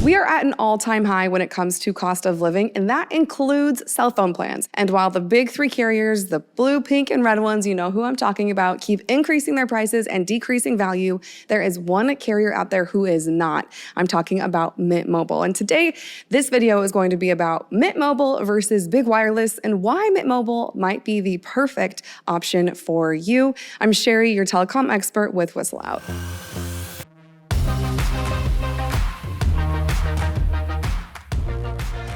We are at an all-time high when it comes to cost of living, and that includes cell phone plans. And while the big three carriers, the blue, pink, and red ones, you know who I'm talking about, keep increasing their prices and decreasing value, there is one carrier out there who is not. I'm talking about Mint Mobile. And today, this video is going to be about Mint Mobile versus Big Wireless and why Mint Mobile might be the perfect option for you. I'm Sherry, your telecom expert with Whistle Out.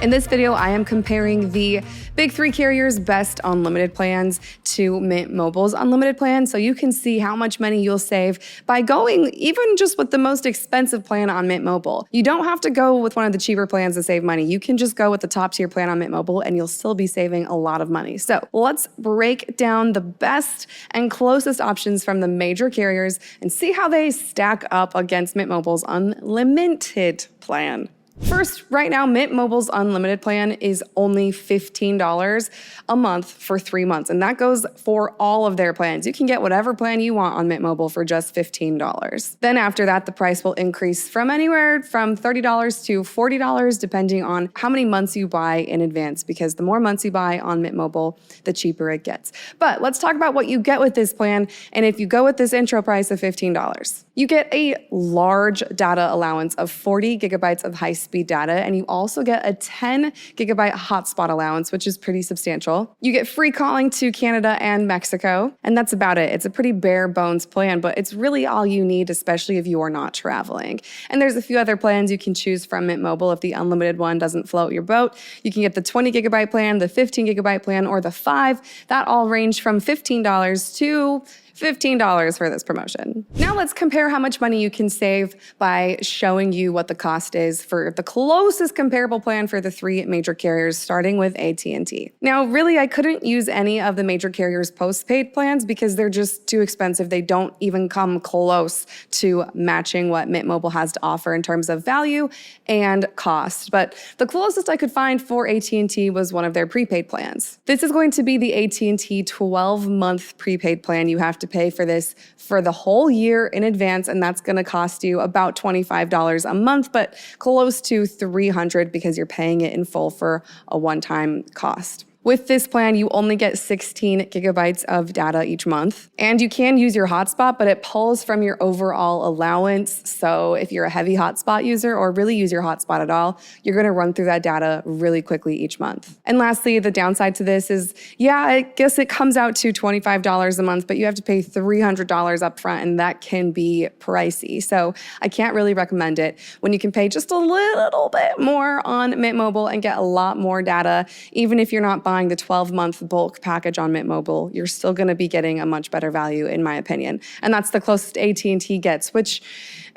In this video, I am comparing the big three carriers' best unlimited plans to Mint Mobile's unlimited plan, so you can see how much money you'll save by going even just with the most expensive plan on Mint Mobile. You don't have to go with one of the cheaper plans to save money. You can just go with the top tier plan on Mint Mobile and you'll still be saving a lot of money. So let's break down the best and closest options from the major carriers and see how they stack up against Mint Mobile's unlimited plan. First, right now, Mint Mobile's unlimited plan is only $15 a month for 3 months, and that goes for all of their plans. You can get whatever plan you want on Mint Mobile for just $15. Then after that, the price will increase from anywhere from $30 to $40, depending on how many months you buy in advance, because the more months you buy on Mint Mobile, the cheaper it gets. But let's talk about what you get with this plan, and if you go with this intro price of $15. You get a large data allowance of 40 gigabytes of high-speed data, and you also get a 10 gigabyte hotspot allowance, which is pretty substantial. You get free calling to Canada and Mexico, and that's about it. It's a pretty bare bones plan, but it's really all you need, especially if you are not traveling. And there's a few other plans you can choose from Mint Mobile if the unlimited one doesn't float your boat. You can get the 20 gigabyte plan, the 15 gigabyte plan, or the 5. That all range from $15 to $15 for this promotion. Now let's compare how much money you can save by showing you what the cost is for the closest comparable plan for the three major carriers, starting with AT&T. Now, really, I couldn't use any of the major carriers' postpaid plans because they're just too expensive. They don't even come close to matching what Mint Mobile has to offer in terms of value and cost. But the closest I could find for AT&T was one of their prepaid plans. This is going to be the AT&T 12-month prepaid plan. You have to pay for this for the whole year in advance, and that's going to cost you about $25 a month, but close to $300 because you're paying it in full for a one-time cost. With this plan, you only get 16 gigabytes of data each month, and you can use your hotspot, but it pulls from your overall allowance. So if you're a heavy hotspot user or really use your hotspot at all, you're gonna run through that data really quickly each month. And lastly, the downside to this is, yeah, I guess it comes out to $25 a month, but you have to pay $300 up front, and that can be pricey. So I can't really recommend it when you can pay just a little bit more on Mint Mobile and get a lot more data. Even if you're not buying the 12-month bulk package on Mint Mobile, you're still going to be getting a much better value, in my opinion. And that's the closest AT&T gets, which,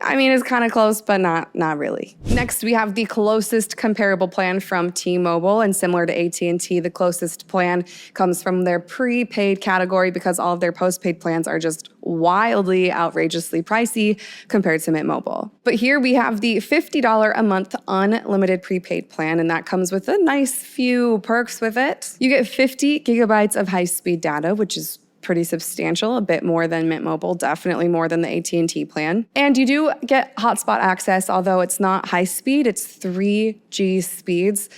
I mean, is kind of close, but not really. Next, we have the closest comparable plan from T-Mobile, and similar to AT&T, the closest plan comes from their prepaid category because all of their postpaid plans are just wildly, outrageously pricey compared to Mint Mobile. But here we have the $50 a month unlimited prepaid plan, and that comes with a nice few perks with it. You get 50 gigabytes of high-speed data, which is pretty substantial, a bit more than Mint Mobile, definitely more than the AT&T plan. And you do get hotspot access, although it's not high speed, it's 3G speeds.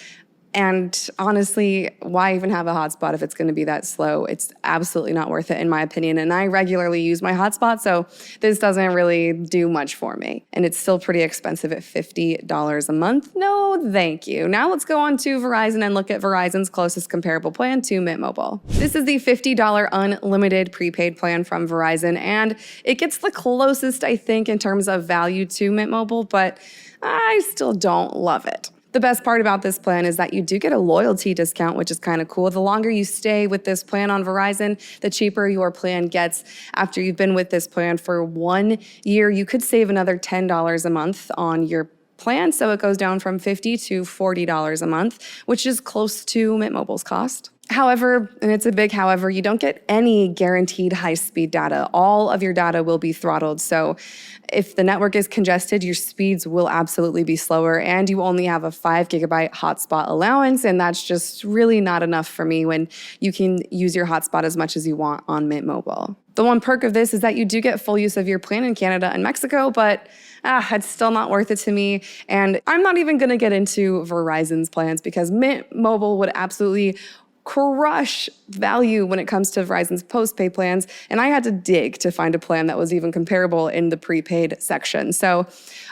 And honestly, why even have a hotspot if it's going to be that slow? It's absolutely not worth it, in my opinion. And I regularly use my hotspot, so this doesn't really do much for me. And it's still pretty expensive at $50 a month. No, thank you. Now let's go on to Verizon and look at Verizon's closest comparable plan to Mint Mobile. This is the $50 unlimited prepaid plan from Verizon, and it gets the closest, I think, in terms of value to Mint Mobile, but I still don't love it. The best part about this plan is that you do get a loyalty discount, which is kind of cool. The longer you stay with this plan on Verizon, the cheaper your plan gets. After you've been with this plan for 1 year, you could save another $10 a month on your plan, so it goes down from $50 to $40 a month, which is close to Mint Mobile's cost. However, and it's a big however, you don't get any guaranteed high-speed data. All of your data will be throttled. So if the network is congested, your speeds will absolutely be slower, and you only have a 5 gigabyte hotspot allowance, and that's just really not enough for me when you can use your hotspot as much as you want on Mint Mobile. The one perk of this is that you do get full use of your plan in Canada and Mexico, but it's still not worth it to me. And I'm not even gonna get into Verizon's plans because Mint Mobile would absolutely crush value when it comes to Verizon's postpaid plans, and I had to dig to find a plan that was even comparable in the prepaid section. So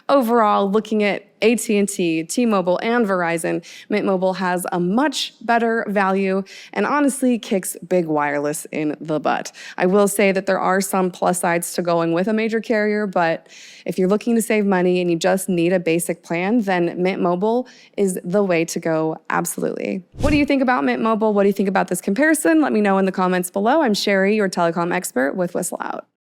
overall, looking at AT&T, T-Mobile, and Verizon, Mint Mobile has a much better value and honestly kicks big wireless in the butt. I will say that there are some plus sides to going with a major carrier, but if you're looking to save money and you just need a basic plan, then Mint Mobile is the way to go, absolutely. What do you think about Mint Mobile? What do you think about this comparison? Let me know in the comments below. I'm Sherry, your telecom expert with Whistle Out.